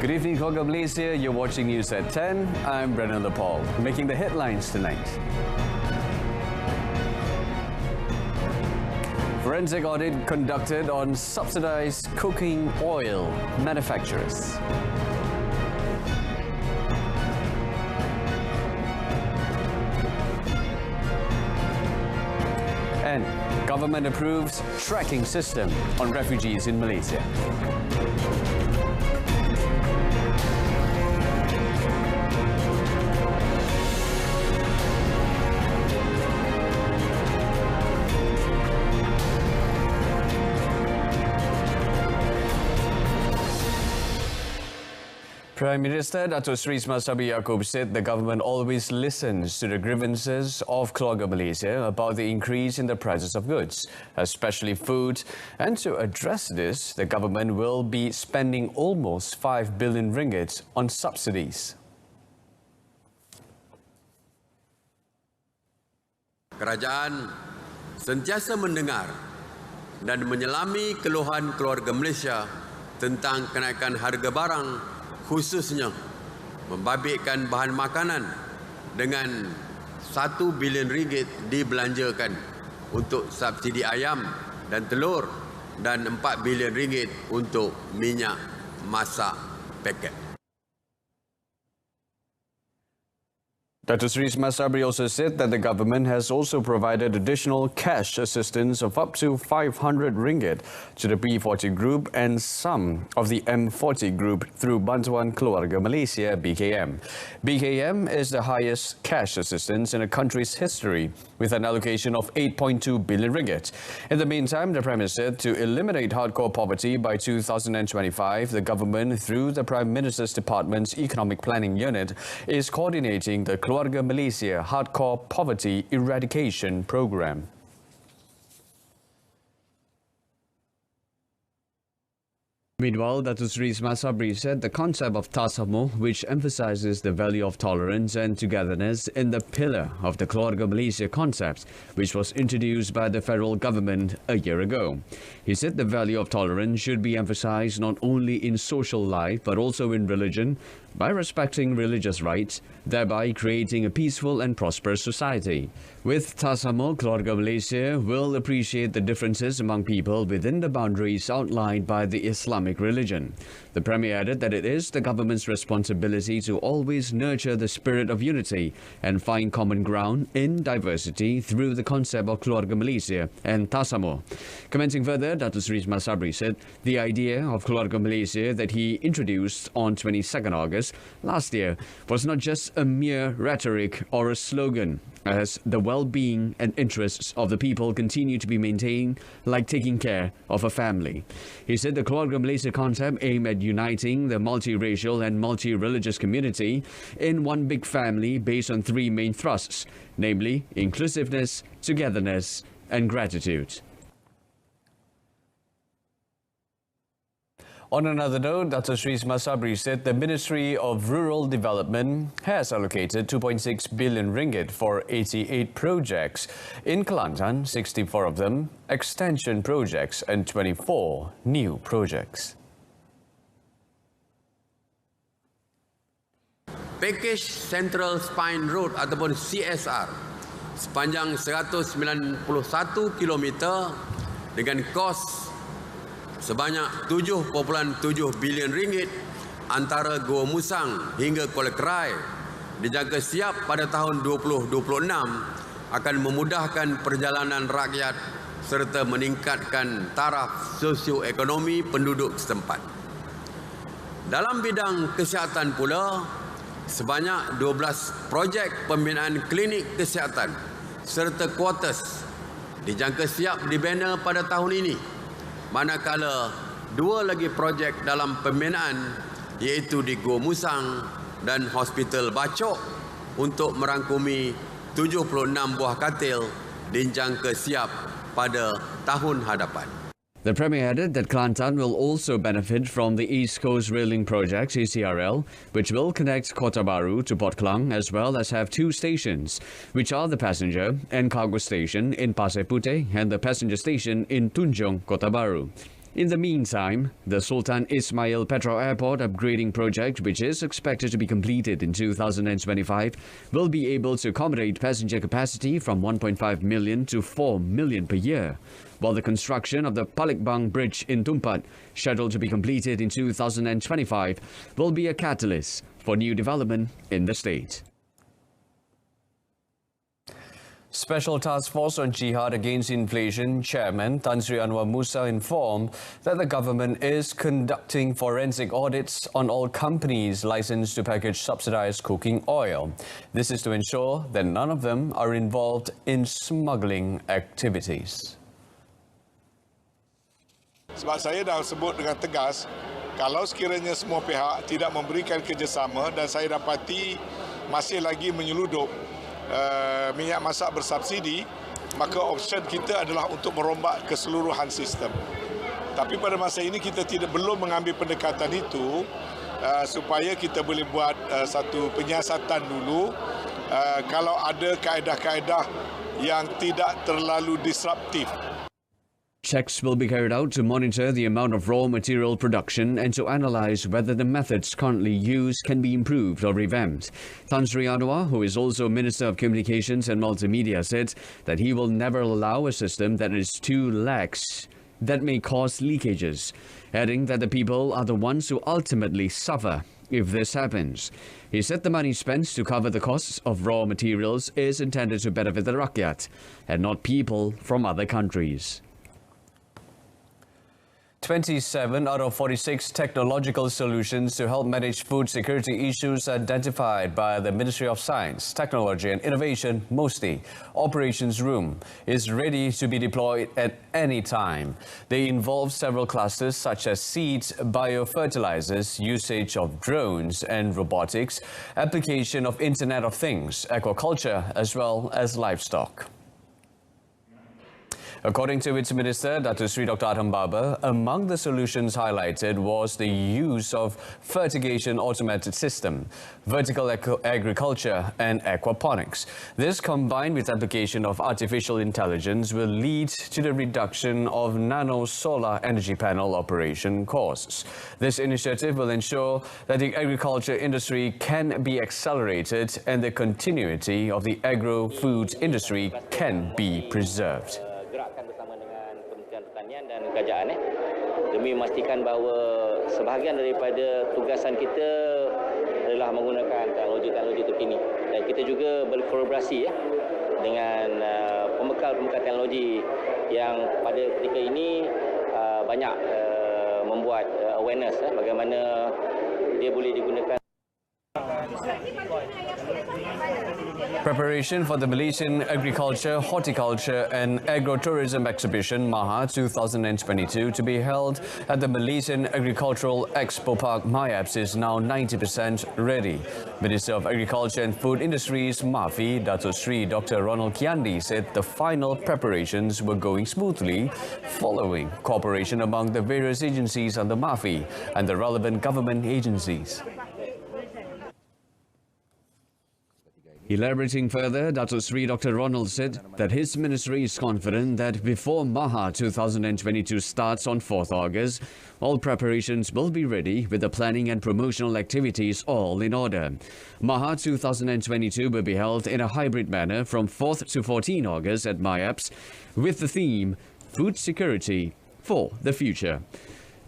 Good evening, Keluarga Malaysia. You're watching News at 10. I'm Brennan Paul, making the headlines tonight. Forensic audit conducted on subsidized cooking oil manufacturers. And government approves tracking system on refugees in Malaysia. Prime Minister Dato' Sri Semasa Yaakob said the government always listens to the grievances of Keluarga Malaysia about the increase in the prices of goods, especially food. And to address this, the government will be spending almost 5 billion ringgit on subsidies. Kerajaan sentiasa mendengar dan menyelami keluhan keluarga Malaysia tentang kenaikan harga barang, khususnya membabitkan bahan makanan dengan 1 bilion ringgit dibelanjakan untuk subsidi ayam dan telur dan 4 bilion ringgit untuk minyak masak paket. Dato' Sri Semasa also said that the government has also provided additional cash assistance of up to 500 ringgit to the B40 group and some of the M40 group through Bantuan Keluarga Malaysia (BKM). BKM is the highest cash assistance in the country's history, with an allocation of 8.2 billion ringgit. In the meantime, the Prime Minister said to eliminate hardcore poverty by 2025, the government, through the Prime Minister's Department's Economic Planning Unit, is coordinating the Keluarga Malaysia Hardcore Poverty Eradication Program. Meanwhile, Dato' Sri Semasa said the concept of tasamo, which emphasizes the value of tolerance and togetherness in the pillar of the Keluarga Malaysia concept, which was introduced by the federal government a year ago. He said the value of tolerance should be emphasized not only in social life but also in religion, by respecting religious rights, thereby creating a peaceful and prosperous society. With Tasamo, Keluarga Malaysia will appreciate the differences among people within the boundaries outlined by the Islamic religion. The Premier added that it is the government's responsibility to always nurture the spirit of unity and find common ground in diversity through the concept of Keluarga Malaysia and Tasamo. Commenting further, Dato' Sri Semasa said the idea of Keluarga Malaysia that he introduced on 22nd August last year was not just a mere rhetoric or a slogan, as the well-being and interests of the people continue to be maintained like taking care of a family. He said the Keluarga Malaysia concept aimed at uniting the multiracial and multi-religious community in one big family based on 3 main thrusts, namely inclusiveness, togetherness, and gratitude. On another note, Dato' Sri Semasa said the Ministry of Rural Development has allocated 2.6 billion ringgit for 88 projects. In Kelantan, 64 of them extension projects and 24 new projects. Pakej Central Spine Road ataupun CSR sepanjang 191 km dengan kos sebanyak 7.7 bilion ringgit antara Gua Musang hingga Kuala Kerai dijangka siap pada tahun 2026 akan memudahkan perjalanan rakyat serta meningkatkan taraf sosioekonomi penduduk setempat. Dalam bidang kesihatan pula, sebanyak 12 projek pembinaan klinik kesihatan serta quarters dijangka siap dibina pada tahun ini. Manakala 2 lagi projek dalam pembinaan iaitu di Gua Musang dan Hospital Bacok untuk merangkumi 76 buah katil dijangka siap pada tahun hadapan. The Premier added that Kelantan will also benefit from the East Coast Railing Project (ECRL), which will connect Kota Baru to Port Klang as well as have 2 stations, which are the passenger and cargo station in Pasir Puteh and the passenger station in Tunjung, Kota Baru. In the meantime, the Sultan Ismail Petro Airport upgrading project, which is expected to be completed in 2025, will be able to accommodate passenger capacity from 1.5 million to 4 million per year, while the construction of the Palikbang Bridge in Tumpat, scheduled to be completed in 2025, will be a catalyst for new development in the state. Special Task Force on Jihad Against Inflation Chairman Tan Sri Anwar Musa informed that the government is conducting forensic audits on all companies licensed to package subsidized cooking oil. This is to ensure that none of them are involved in smuggling activities. Sebab saya dah sebut dengan tegas, kalau sekiranya semua pihak tidak memberikan kerjasama dan saya dapati masih lagi menyeludup minyak masak bersubsidi, maka option kita adalah untuk merombak keseluruhan sistem. Tapi pada masa ini kita belum mengambil pendekatan itu supaya kita boleh buat satu penyiasatan dulu kalau ada kaedah-kaedah yang tidak terlalu disruptif. Checks will be carried out to monitor the amount of raw material production and to analyze whether the methods currently used can be improved or revamped. Tan Sri Anwar, who is also Minister of Communications and Multimedia, said that he will never allow a system that is too lax that may cause leakages, adding that the people are the ones who ultimately suffer if this happens. He said the money spent to cover the costs of raw materials is intended to benefit the rakyat and not people from other countries. 27 out of 46 technological solutions to help manage food security issues identified by the Ministry of Science, Technology and Innovation, MOSTI, Operations Room, is ready to be deployed at any time. They involve several clusters such as seeds, biofertilizers, usage of drones and robotics, application of Internet of Things, aquaculture, as well as livestock. According to its minister, Dato Sri Dr. Adham Baba, among the solutions highlighted was the use of fertigation automated system, vertical agriculture and aquaponics. This, combined with application of artificial intelligence, will lead to the reduction of nano solar energy panel operation costs. This initiative will ensure that the agriculture industry can be accelerated and the continuity of the agro-food industry can be preserved. Dan kerajaan demi memastikan bahawa sebahagian daripada tugasan kita adalah menggunakan teknologi-teknologi terkini dan kita juga berkolaborasi dengan pembekal-pembekal teknologi yang pada ketika ini banyak membuat awareness bagaimana dia boleh digunakan. Preparation for the Malaysian Agriculture, Horticulture and Agro-Tourism Exhibition Maha 2022 to be held at the Malaysian Agricultural Expo Park MIAPS is now 90% ready. Minister of Agriculture and Food Industries MAFI, Dato Sri Dr. Ronald Kiandi, said the final preparations were going smoothly following cooperation among the various agencies under MAFI and the relevant government agencies. Elaborating further, Dato Sri Dr. Ronald said that his ministry is confident that before Maha 2022 starts on 4th August, all preparations will be ready with the planning and promotional activities all in order. Maha 2022 will be held in a hybrid manner from 4th to 14 August at MIAPS with the theme Food Security for the Future.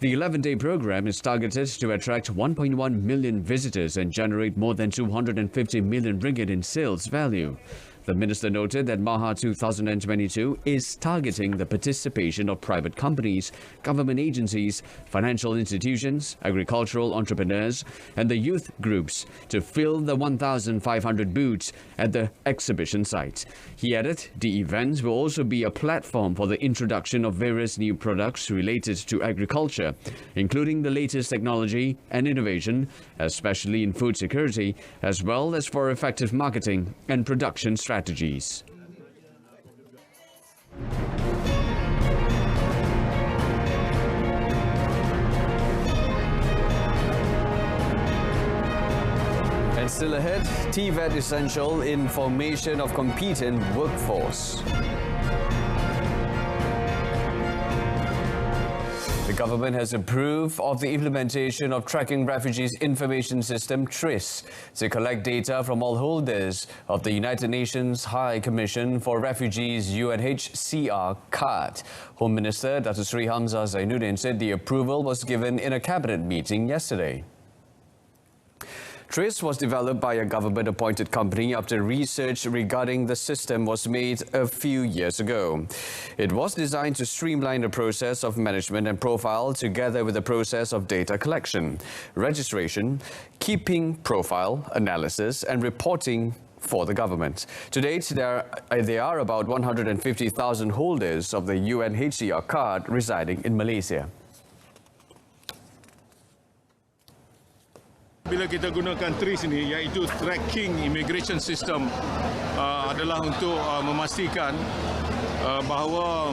The 11-day program is targeted to attract 1.1 million visitors and generate more than 250 million ringgit in sales value. The minister noted that Maha 2022 is targeting the participation of private companies, government agencies, financial institutions, agricultural entrepreneurs, and the youth groups to fill the 1,500 booths at the exhibition site. He added the event will also be a platform for the introduction of various new products related to agriculture, including the latest technology and innovation, especially in food security, as well as for effective marketing and production strategies. And still ahead, TVET essential in formation of competent workforce. The government has approved of the implementation of Tracking Refugees Information System TRIS to collect data from all holders of the United Nations High Commission for Refugees UNHCR card. Home Minister Datuk Seri Hamzah Zainuddin said the approval was given in a cabinet meeting yesterday. TRIS was developed by a government-appointed company after research regarding the system was made a few years ago. It was designed to streamline the process of management and profile together with the process of data collection, registration, keeping profile, analysis and reporting for the government. To date, there are about 150,000 holders of the UNHCR card residing in Malaysia. Bila kita gunakan TRIS ini, iaitu Tracking Immigration System, adalah untuk memastikan bahawa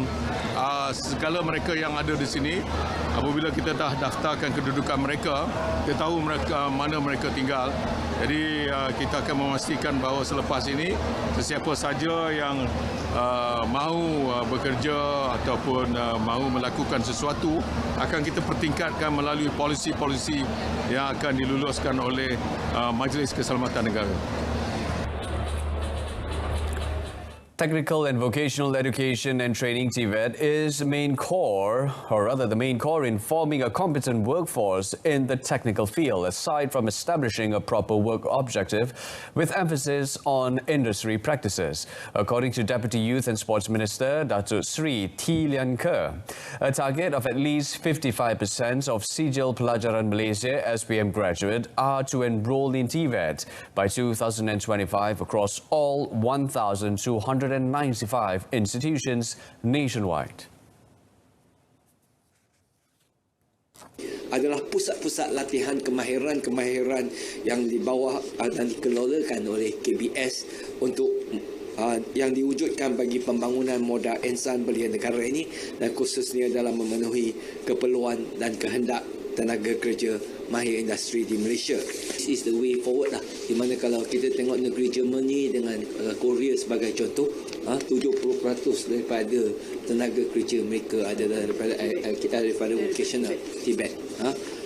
segala mereka yang ada di sini, apabila kita dah daftarkan kedudukan mereka, kita tahu mana mereka tinggal. Jadi kita akan memastikan bahawa selepas ini, sesiapa saja yang mahu bekerja ataupun mahu melakukan sesuatu, akan kita pertingkatkan melalui polisi-polisi yang akan diluluskan oleh Majlis Keselamatan Negara. Technical and Vocational Education and Training TVET is the main core in forming a competent workforce in the technical field, aside from establishing a proper work objective with emphasis on industry practices. According to Deputy Youth and Sports Minister Datuk Seri T. Lian Ke, a target of at least 55% of Sijil Pelajaran Malaysia SPM graduate are to enroll in TVET by 2025 across all 1,295 institutions nationwide. Adalah pusat-pusat latihan kemahiran yang dibawa dan dikelolakan oleh KBS untuk yang diwujudkan bagi pembangunan modal insan belia negara ini, dan khususnya dalam memenuhi keperluan dan kehendak tenaga kerja mahir industri di Malaysia. This is the way forward lah. Di mana kalau kita tengok negeri Germany dengan Korea sebagai contoh, 70% daripada tenaga kerja mereka adalah daripada vocational Tibet.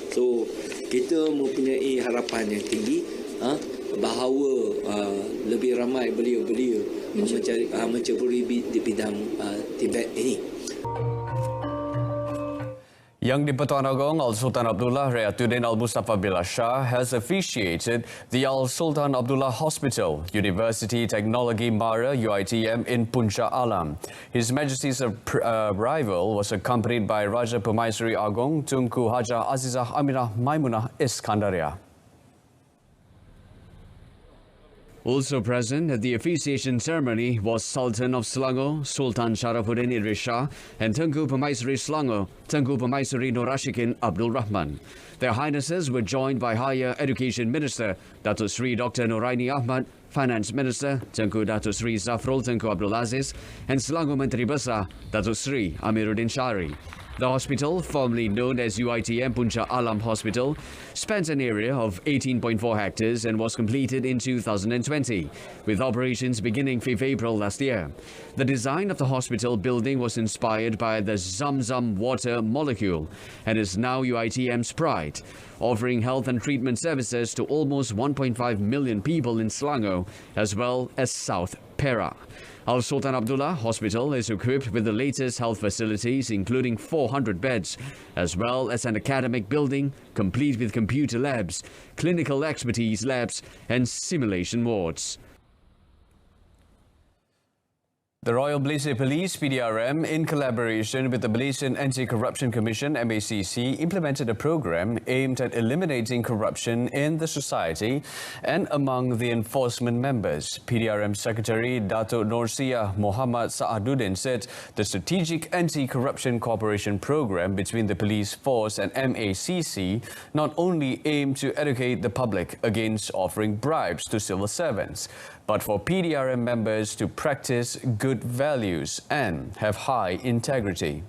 So kita mempunyai harapan yang tinggi bahawa lebih ramai belia-belia menceburi di bidang Tibet ini. Yang di-Pertuan Agong Al-Sultan Abdullah Rayatuddin Al-Mustafa Billah Shah has officiated the Al-Sultan Abdullah Hospital, University Technology Mara UiTM in Puncak Alam. His Majesty's arrival was accompanied by Raja Permaisuri Agong Tunku Haja Azizah Aminah Maimunah Iskandaria. Also present at the officiation ceremony was Sultan of Selangor, Sultan Sharafuddin Idris Shah, and Tengku Permaisuri Selangor, Tengku Permaisuri Nur Rashikin Abdul Rahman. Their Highnesses were joined by Higher Education Minister Datuk Seri Dr. Noraini Ahmad, Finance Minister Tengku Datuk Seri Zafrul Tengku Abdul Aziz, and Selangor Menteri Besar Datuk Seri Amiruddin Syari. The hospital, formerly known as UiTM Puncak Alam Hospital, spans an area of 18.4 hectares and was completed in 2020, with operations beginning 5th April last year. The design of the hospital building was inspired by the Zamzam water molecule and is now UiTM's pride, offering health and treatment services to almost 1.5 million people in Selangor as well as South Perak. Al-Sultan Abdullah Hospital is equipped with the latest health facilities, including 400 beds, as well as an academic building complete with computer labs, clinical expertise labs and simulation wards. The Royal Malaysia Police (PDRM), in collaboration with the Malaysian AntiCorruption Commission (MACC), implemented a program aimed at eliminating corruption in the society and among the enforcement members. PDRM Secretary Datuk Norsia Muhammad Saaduddin said the Strategic Anti-Corruption Cooperation Program between the police force and MACC not only aimed to educate the public against offering bribes to civil servants, but for PDRM members to practice good values and have high integrity.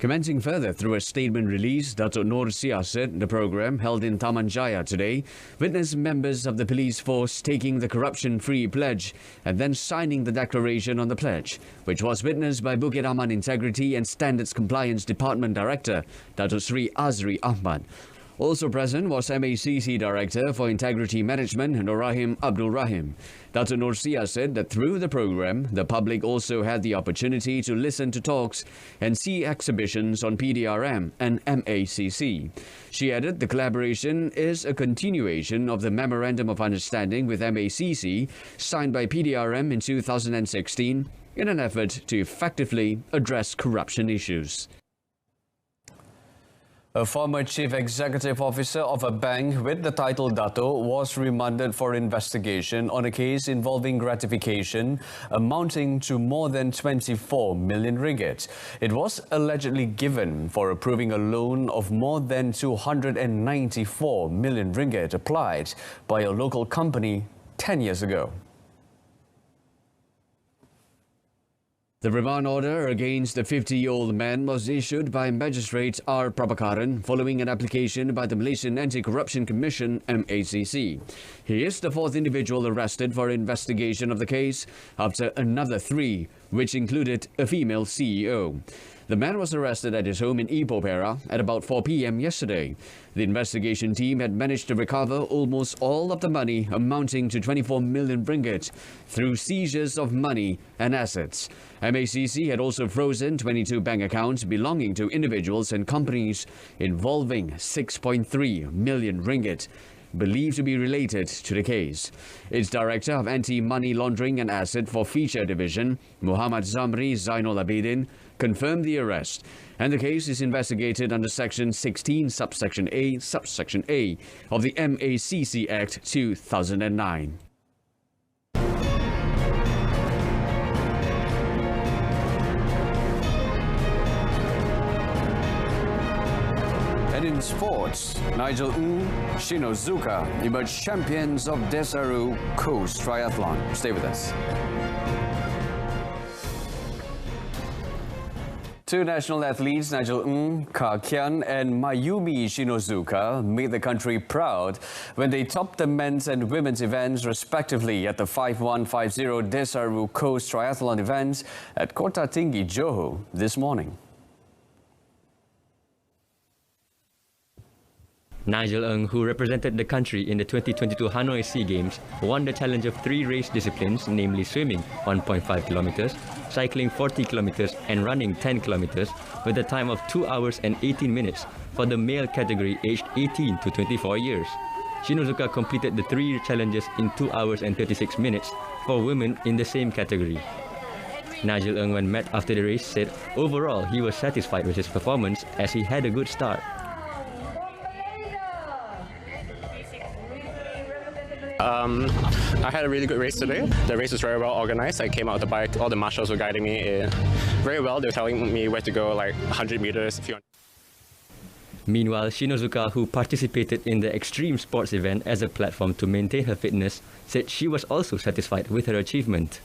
Commenting further through a statement release, Datuk Nur Sia said the program held in Taman Jaya today witnessed members of the police force taking the corruption-free pledge and then signing the declaration on the pledge, which was witnessed by Bukit Aman Integrity and Standards Compliance Department Director, Datuk Sri Azri Ahmad. Also present was MACC Director for Integrity Management, Norahim Abdul Rahim. Datuk Nur Sia said that through the program, the public also had the opportunity to listen to talks and see exhibitions on PDRM and MACC. She added the collaboration is a continuation of the Memorandum of Understanding with MACC signed by PDRM in 2016 in an effort to effectively address corruption issues. A former chief executive officer of a bank with the title Dato was remanded for investigation on a case involving gratification amounting to more than 24 million ringgit. It was allegedly given for approving a loan of more than 294 million ringgit applied by a local company 10 years ago. The remand order against the 50-year-old man was issued by Magistrate R. Prabhakaran following an application by the Malaysian AntiCorruption Commission (MACC). He is the fourth individual arrested for investigation of the case after another three, which included a female CEO. The man was arrested at his home in Ipoh Perak at about 4 p.m. yesterday. The investigation team had managed to recover almost all of the money amounting to 24 million ringgit through seizures of money and assets. MACC had also frozen 22 bank accounts belonging to individuals and companies involving 6.3 million ringgit, believed to be related to the case. Its Director of Anti-Money Laundering and Asset Forfeiture Division, Muhammad Zamri Zainul Abidin, confirmed the arrest, and the case is investigated under Section 16, Subsection A, Subsection A of the MACC Act 2009. And in sports, Nigel Shinozuka emerged champions of Desaru Coast Triathlon. Stay with us. Two national athletes, Nigel Ka Kian and Mayumi Shinozuka, made the country proud when they topped the men's and women's events respectively at the 5150 Desaru Coast Triathlon events at Kota Tinggi, Johor this morning. Nigel Ng, who represented the country in the 2022 Hanoi SEA Games, won the challenge of three race disciplines, namely swimming 1.5 kilometers, cycling 40 kilometers and running 10 kilometers with a time of 2 hours and 18 minutes for the male category aged 18 to 24 years. Shinozuka completed the three challenges in 2 hours and 36 minutes for women in the same category. Nigel Ng, when met after the race, said overall he was satisfied with his performance as he had a good start. I had a really good race today. The race was very well organized. I came out of the bike, all the marshals were guiding me very well. They were telling me where to go, like 100 meters. Meanwhile, Shinozuka, who participated in the extreme sports event as a platform to maintain her fitness, said she was also satisfied with her achievement.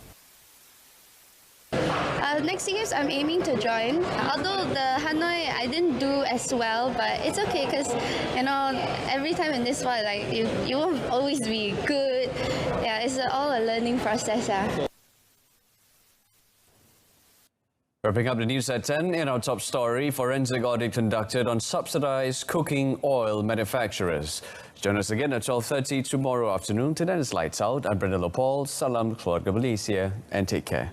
Next year, I'm aiming to join. Although the Hanoi, I didn't do as well, but it's okay because, you know, every time in this world, like you won't always be good. Yeah, it's all a learning process. Wrapping up the news at 10, in our top story, forensic audit conducted on subsidized cooking oil manufacturers. Join us again at 12:30 tomorrow afternoon. Till then, it's Lights Out. I'm Brenda Lopal. Salam Keluarga Malaysia and take care.